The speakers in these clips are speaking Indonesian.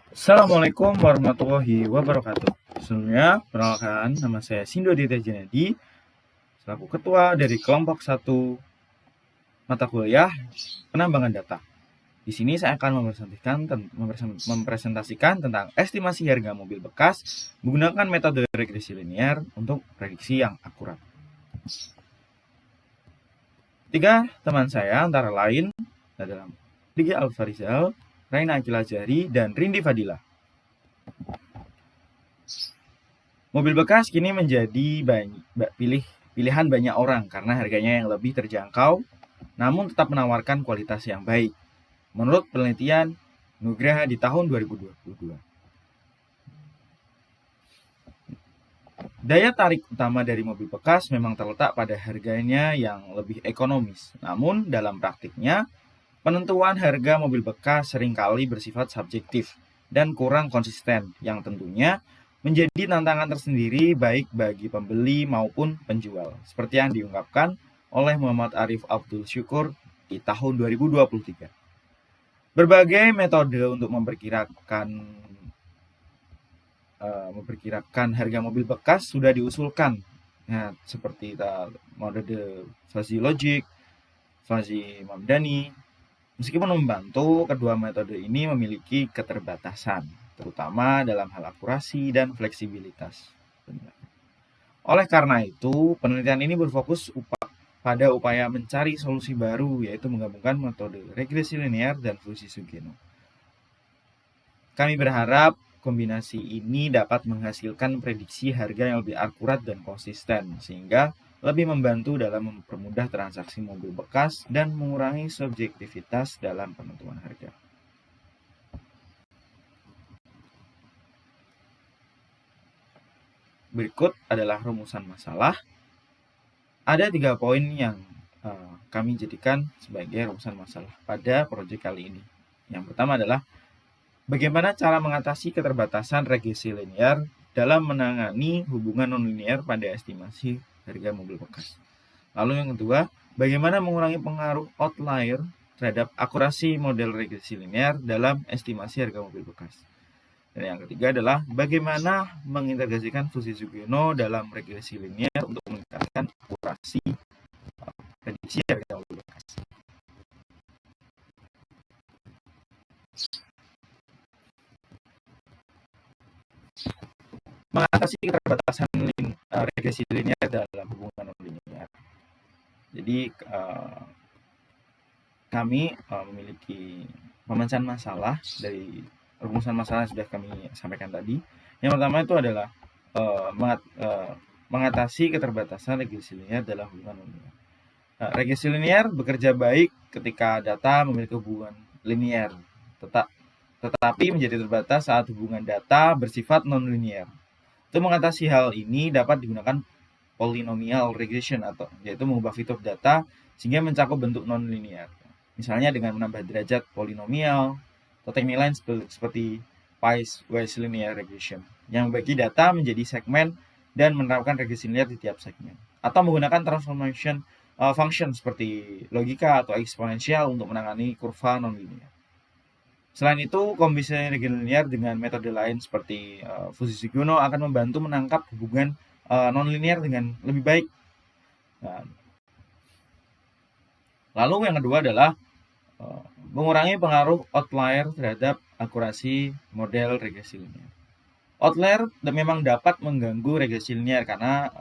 Assalamualaikum warahmatullahi wabarakatuh. Sebelumnya, perkenalkan nama saya Sindo Dita Janadi, selaku ketua dari kelompok 1 mata kuliah penambangan data. Di sini saya akan mempresentasikan tentang estimasi harga mobil bekas menggunakan metode regresi linear untuk prediksi yang akurat. 3 teman saya antara lain adalah Digi Alfarizal, Raina Akila Jari, dan Rindi Fadila. Mobil bekas kini menjadi pilihan banyak orang karena harganya yang lebih terjangkau, namun tetap menawarkan kualitas yang baik. Menurut penelitian Nugraha di tahun 2022. Daya tarik utama dari mobil bekas memang terletak pada harganya yang lebih ekonomis. Namun dalam praktiknya, penentuan harga mobil bekas seringkali bersifat subjektif dan kurang konsisten, yang tentunya menjadi tantangan tersendiri baik bagi pembeli maupun penjual, seperti yang diungkapkan oleh Muhammad Arif Abdul Syukur di tahun 2023. Berbagai metode untuk memperkirakan harga mobil bekas sudah diusulkan, seperti metode fuzzy logic, fuzzy Mamdani. Meskipun membantu, kedua metode ini memiliki keterbatasan, terutama dalam hal akurasi dan fleksibilitas. Oleh karena itu, penelitian ini berfokus pada upaya mencari solusi baru, yaitu menggabungkan metode regresi linear dan fuzzy Sugeno. Kami berharap kombinasi ini dapat menghasilkan prediksi harga yang lebih akurat dan konsisten, sehingga lebih membantu dalam mempermudah transaksi mobil bekas dan mengurangi subjektivitas dalam penentuan harga. Berikut adalah rumusan masalah. Ada 3 poin yang kami jadikan sebagai rumusan masalah pada proyek kali ini. Yang pertama adalah bagaimana cara mengatasi keterbatasan regresi linear dalam menangani hubungan nonlinear pada estimasi harga mobil bekas. Lalu yang kedua, bagaimana mengurangi pengaruh outlier terhadap akurasi model regresi linear dalam estimasi harga mobil bekas. Dan yang ketiga adalah bagaimana mengintegrasikan fuzzy Sugeno dalam regresi linear untuk meningkatkan akurasi prediksi harga mobil bekas. Mengatasi keterbatasan regresi linear dalam hubungan nonlinear. Jadi kami memiliki pemecahan masalah dari rumusan masalah yang sudah kami sampaikan tadi. Yang pertama itu adalah mengatasi keterbatasan regresi linear dalam hubungan nonlinear. Regresi linear bekerja baik ketika data memiliki hubungan linear, tetapi menjadi terbatas saat hubungan data bersifat nonlinear. Untuk mengatasi hal ini dapat digunakan polynomial regression, yaitu mengubah fitur data sehingga mencakup bentuk nonlinear. Misalnya dengan menambah derajat polinomial atau teknik lain seperti piecewise linear regression yang membagi data menjadi segmen dan menerapkan regresi linear di tiap segmen, atau menggunakan transformation function seperti logika atau eksponensial untuk menangani kurva nonlinear. Selain itu, kombinasi regresi linear dengan metode lain seperti fuzzy Sugeno akan membantu menangkap hubungan nonlinear dengan lebih baik. Lalu yang kedua adalah mengurangi pengaruh outlier terhadap akurasi model regresi linear. Outlier memang dapat mengganggu regresi linear karena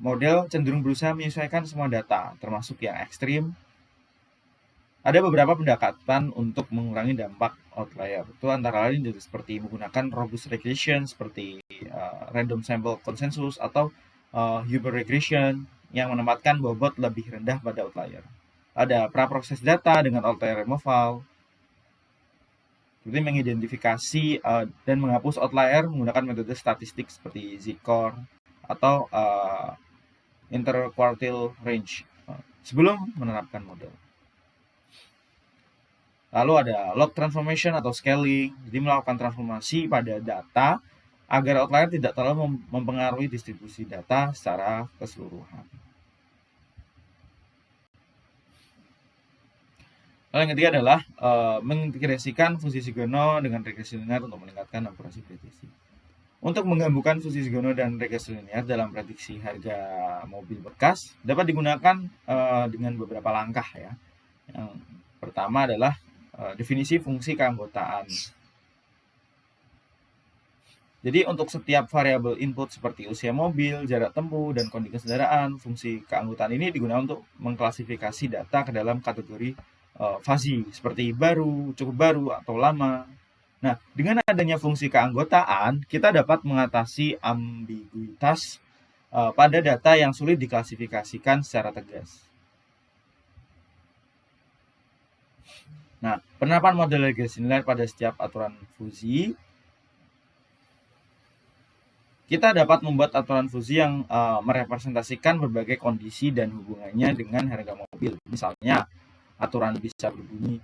model cenderung berusaha menyesuaikan semua data, termasuk yang ekstrim. Ada beberapa pendekatan untuk mengurangi dampak outlier. Itu antara lain seperti menggunakan robust regression seperti random sample consensus atau Huber regression yang menempatkan bobot lebih rendah pada outlier. Ada praproses data dengan outlier removal, seperti mengidentifikasi dan menghapus outlier menggunakan metode statistik seperti Z-core atau interquartile range sebelum menerapkan model. Lalu ada log transformation atau scaling, jadi melakukan transformasi pada data agar outlier tidak terlalu mempengaruhi distribusi data secara keseluruhan. Lalu yang ketiga adalah mengintegrasikan fungsi Sugeno dengan regresi linear untuk meningkatkan akurasi prediksi. Untuk menggabungkan fungsi Sugeno dan regresi linear dalam prediksi harga mobil bekas dapat digunakan dengan beberapa langkah ya. Yang pertama adalah definisi fungsi keanggotaan. Jadi untuk setiap variabel input seperti usia mobil, jarak tempuh, dan kondisi kendaraan, fungsi keanggotaan ini digunakan untuk mengklasifikasi data ke dalam kategori fasi seperti baru, cukup baru, atau lama. Nah, dengan adanya fungsi keanggotaan, kita dapat mengatasi ambiguitas pada data yang sulit diklasifikasikan secara tegas. Nah, penerapan model regresi linear pada setiap aturan fuzzy, kita dapat membuat aturan fuzzy yang merepresentasikan berbagai kondisi dan hubungannya dengan harga mobil. Misalnya, aturan bisa berbunyi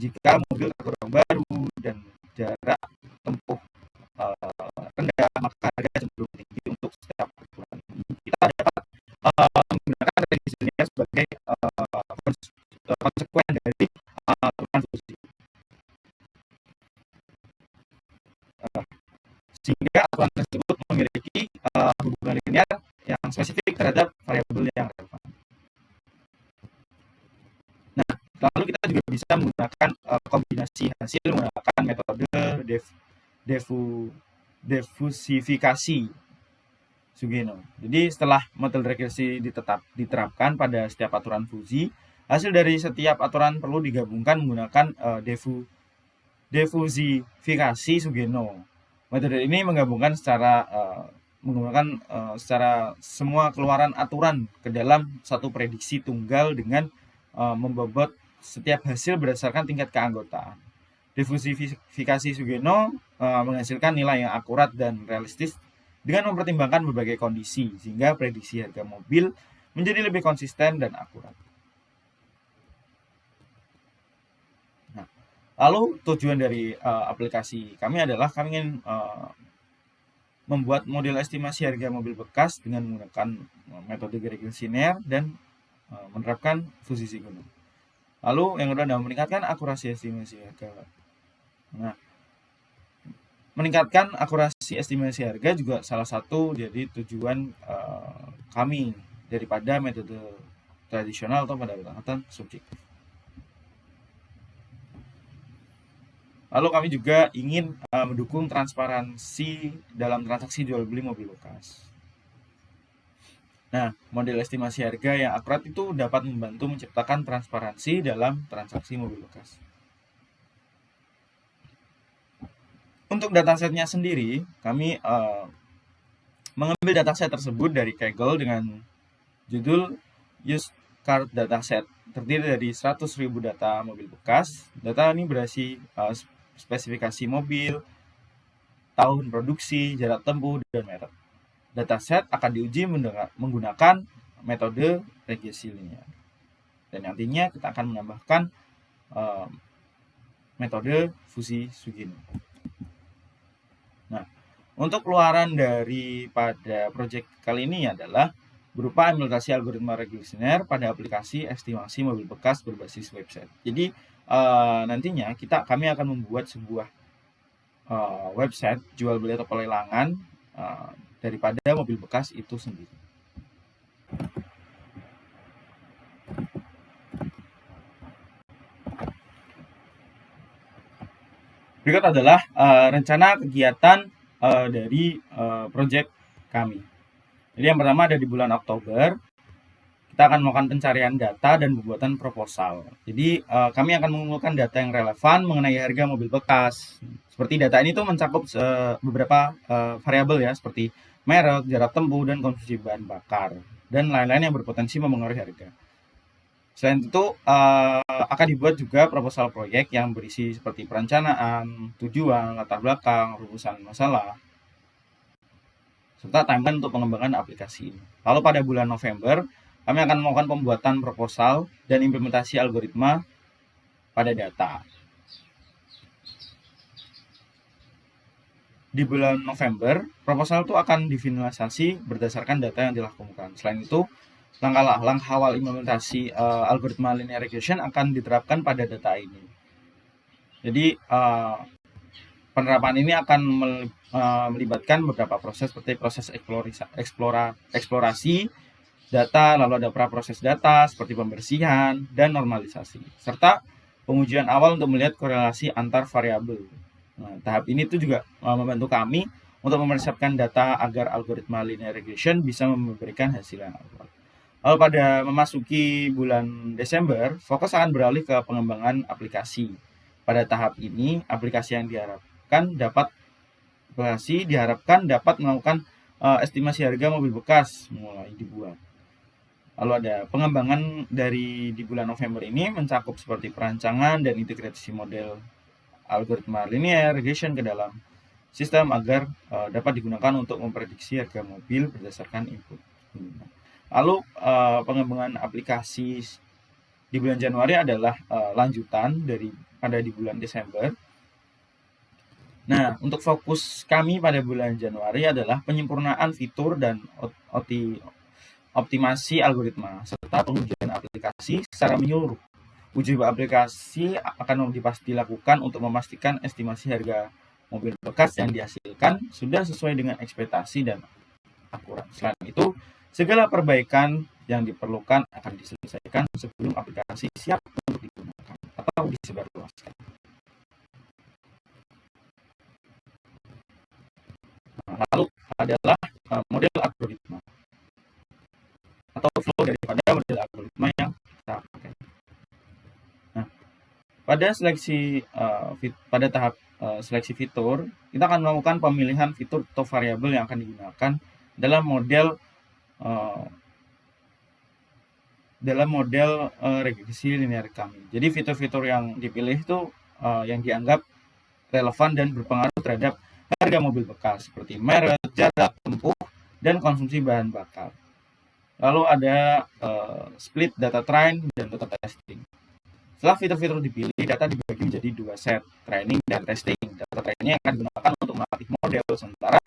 jika mobil kurang baru dan jarak tempuh rendah, maka harga cenderung tinggi untuk setiap aturan. Kita dapat menggunakan regresi linear sebagai konsekuen dari aturan fuzzy. Sehingga aturan tersebut memiliki hubungan linear yang spesifik terhadap variabel yang relevan. Nah, lalu kita juga bisa menggunakan kombinasi hasil menggunakan metode diffusifikasi Sugeno. Jadi setelah metode regresi diterapkan pada setiap aturan fuzzy, hasil dari setiap aturan perlu digabungkan menggunakan diffusifikasi Sugeno. Metode ini menggabungkan secara semua keluaran aturan ke dalam satu prediksi tunggal dengan membobot setiap hasil berdasarkan tingkat keanggotaan. Diffusifikasi Sugeno menghasilkan nilai yang akurat dan realistis dengan mempertimbangkan berbagai kondisi, sehingga prediksi harga mobil menjadi lebih konsisten dan akurat. Nah, lalu tujuan dari aplikasi kami adalah kami ingin membuat model estimasi harga mobil bekas dengan menggunakan metode regresi linear dan menerapkan fuzzy Sugeno. Lalu yang kedua adalah meningkatkan akurasi estimasi harga. Nah, meningkatkan akurasi estimasi harga juga salah satu jadi tujuan kami daripada metode tradisional atau pendapatan subjektif. Lalu kami juga ingin mendukung transparansi dalam transaksi jual beli mobil bekas. Nah, model estimasi harga yang akurat itu dapat membantu menciptakan transparansi dalam transaksi mobil bekas. Untuk datasetnya sendiri, kami mengambil dataset tersebut dari Kaggle dengan judul Used Car Dataset, terdiri dari 100.000 data mobil bekas. Data ini berisi spesifikasi mobil, tahun produksi, jarak tempuh, dan merek. Dataset akan diuji menggunakan metode regresi linear. Dan nantinya kita akan menambahkan metode fuzzy Sugeno. Nah, untuk keluaran daripada proyek kali ini adalah berupa implementasi algoritma regresi linear pada aplikasi estimasi mobil bekas berbasis website. Jadi nantinya kami akan membuat sebuah website jual beli atau pelelangan daripada mobil bekas itu sendiri. Berikut adalah rencana kegiatan dari proyek kami. Jadi yang pertama ada di bulan Oktober, kita akan melakukan pencarian data dan pembuatan proposal. Jadi kami akan mengumpulkan data yang relevan mengenai harga mobil bekas. Seperti data ini tuh mencakup beberapa variabel ya, seperti merek, jarak tempuh, dan konsumsi bahan bakar, dan lain-lain yang berpotensi mempengaruhi harga. Selain itu, akan dibuat juga proposal proyek yang berisi seperti perencanaan, tujuan, latar belakang, rumusan masalah, serta timeline untuk pengembangan aplikasi ini. Lalu pada bulan November, kami akan melakukan pembuatan proposal dan implementasi algoritma pada data. Di bulan November, proposal itu akan difinalisasi berdasarkan data yang telah ditemukan. Selain itu, langkah awal implementasi algoritma linear regression akan diterapkan pada data ini. Jadi penerapan ini akan melibatkan beberapa proses seperti proses eksplorasi data, lalu ada praproses data seperti pembersihan dan normalisasi, serta pengujian awal untuk melihat korelasi antar variabel. Nah, tahap ini tuh juga membantu kami untuk mempersiapkan data agar algoritma linear regression bisa memberikan hasil yang akurat. Lalu pada memasuki bulan Desember, fokus akan beralih ke pengembangan aplikasi. Pada tahap ini, aplikasi yang diharapkan dapat melakukan estimasi harga mobil bekas mulai dibuat. Lalu ada pengembangan di bulan November ini mencakup seperti perancangan dan integrasi model algoritma linear regression ke dalam sistem agar dapat digunakan untuk memprediksi harga mobil berdasarkan input. Lalu pengembangan aplikasi di bulan Januari adalah lanjutan pada di bulan Desember. Nah, untuk fokus kami pada bulan Januari adalah penyempurnaan fitur dan optimasi algoritma serta pengujian aplikasi secara menyeluruh. Uji aplikasi akan dilakukan untuk memastikan estimasi harga mobil bekas yang dihasilkan sudah sesuai dengan ekspektasi dan akurat. Selain itu, segala perbaikan yang diperlukan akan diselesaikan sebelum aplikasi siap untuk digunakan atau disebarluaskan. Lalu adalah model algoritma atau flow daripada model algoritma yang kita pakai. Nah, pada tahap seleksi fitur, kita akan melakukan pemilihan fitur atau variabel yang akan digunakan dalam model regresi linear kami. Jadi fitur-fitur yang dipilih itu yang dianggap relevan dan berpengaruh terhadap harga mobil bekas seperti merek, jarak tempuh, dan konsumsi bahan bakar. Lalu ada split data train dan data testing. Setelah fitur-fitur dipilih, data dibagi menjadi dua set, training dan testing. Data training akan digunakan untuk melatih model, sementara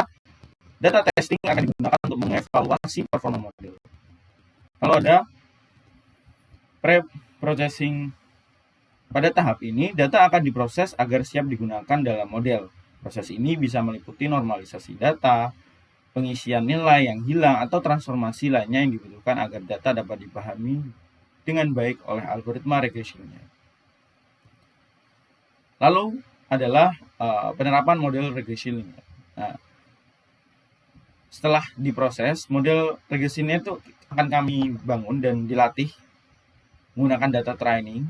data testing akan digunakan untuk mengevaluasi performa model. Lalu ada pre-processing. Pada tahap ini, data akan diproses agar siap digunakan dalam model. Proses ini bisa meliputi normalisasi data, pengisian nilai yang hilang, atau transformasi lainnya yang dibutuhkan agar data dapat dipahami dengan baik oleh algoritma regressionnya. Lalu adalah penerapan model regresi linear. Nah, setelah diproses, model regresinya itu akan kami bangun dan dilatih menggunakan data training.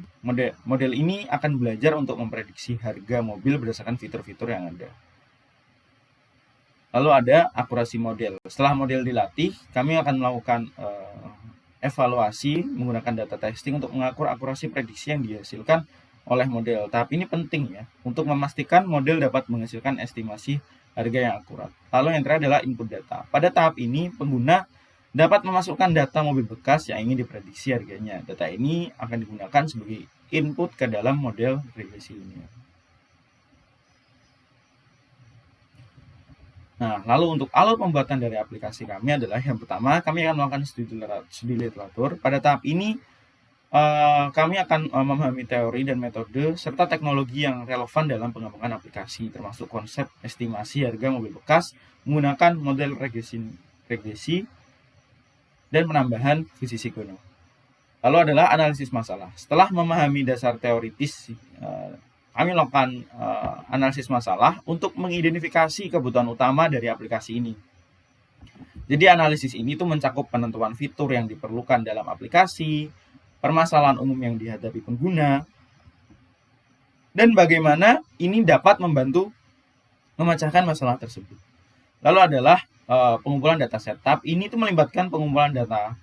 Model ini akan belajar untuk memprediksi harga mobil berdasarkan fitur-fitur yang ada. Lalu ada akurasi model. Setelah model dilatih, kami akan melakukan evaluasi menggunakan data testing untuk mengukur akurasi prediksi yang dihasilkan oleh model. Tahap ini penting ya, untuk memastikan model dapat menghasilkan estimasi harga yang akurat. Lalu yang terakhir adalah input data. Pada tahap ini, pengguna dapat memasukkan data mobil bekas yang ingin diprediksi harganya. Data ini akan digunakan sebagai input ke dalam model regresi linear. Nah, lalu untuk alur pembuatan dari aplikasi kami adalah yang pertama, kami akan melakukan studi literatur. Pada tahap ini, kami akan memahami teori dan metode serta teknologi yang relevan dalam pengembangan aplikasi, termasuk konsep estimasi harga mobil bekas menggunakan model regresi dan penambahan visi Gono. Lalu adalah analisis masalah. Setelah memahami dasar teoritis, kami melakukan analisis masalah untuk mengidentifikasi kebutuhan utama dari aplikasi ini. Jadi analisis ini tuh mencakup penentuan fitur yang diperlukan dalam aplikasi, permasalahan umum yang dihadapi pengguna, dan bagaimana ini dapat membantu memecahkan masalah tersebut. Lalu adalah pengumpulan dataset. Tahap ini tuh melibatkan pengumpulan data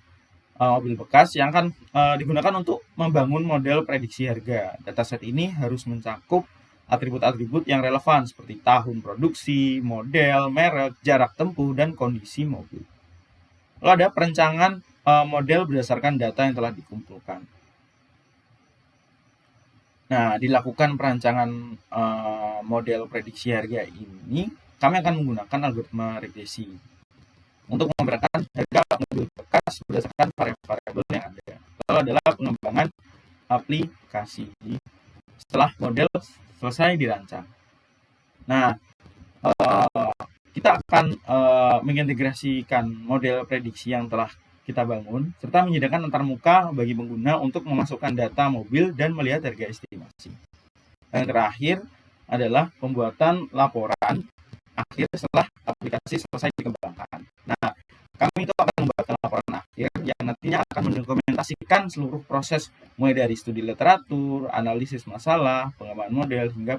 mobil bekas yang akan digunakan untuk membangun model prediksi harga. Dataset ini harus mencakup atribut-atribut yang relevan seperti tahun produksi, model, merek, jarak tempuh, dan kondisi mobil. Lalu ada perencanaan model berdasarkan data yang telah dikumpulkan. Nah, dilakukan perancangan model prediksi harga ini, kami akan menggunakan algoritma regresi untuk memperkirakan harga mobil bekas berdasarkan variabel yang ada. Lalu adalah pengembangan aplikasi setelah model selesai dirancang. Nah, kita akan mengintegrasikan model prediksi yang telah kita bangun serta menyediakan antarmuka bagi pengguna untuk memasukkan data mobil dan melihat harga estimasi. Yang terakhir adalah pembuatan laporan akhir setelah aplikasi selesai dikembangkan. Nah, kami itu akan membuat laporan akhir yang nantinya akan mendokumentasikan seluruh proses mulai dari studi literatur, analisis masalah, pengembangan model hingga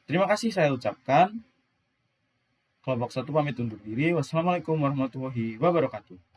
Terima kasih saya ucapkan. Kelompok 1 pamit undur diri. Wassalamualaikum warahmatullahi wabarakatuh.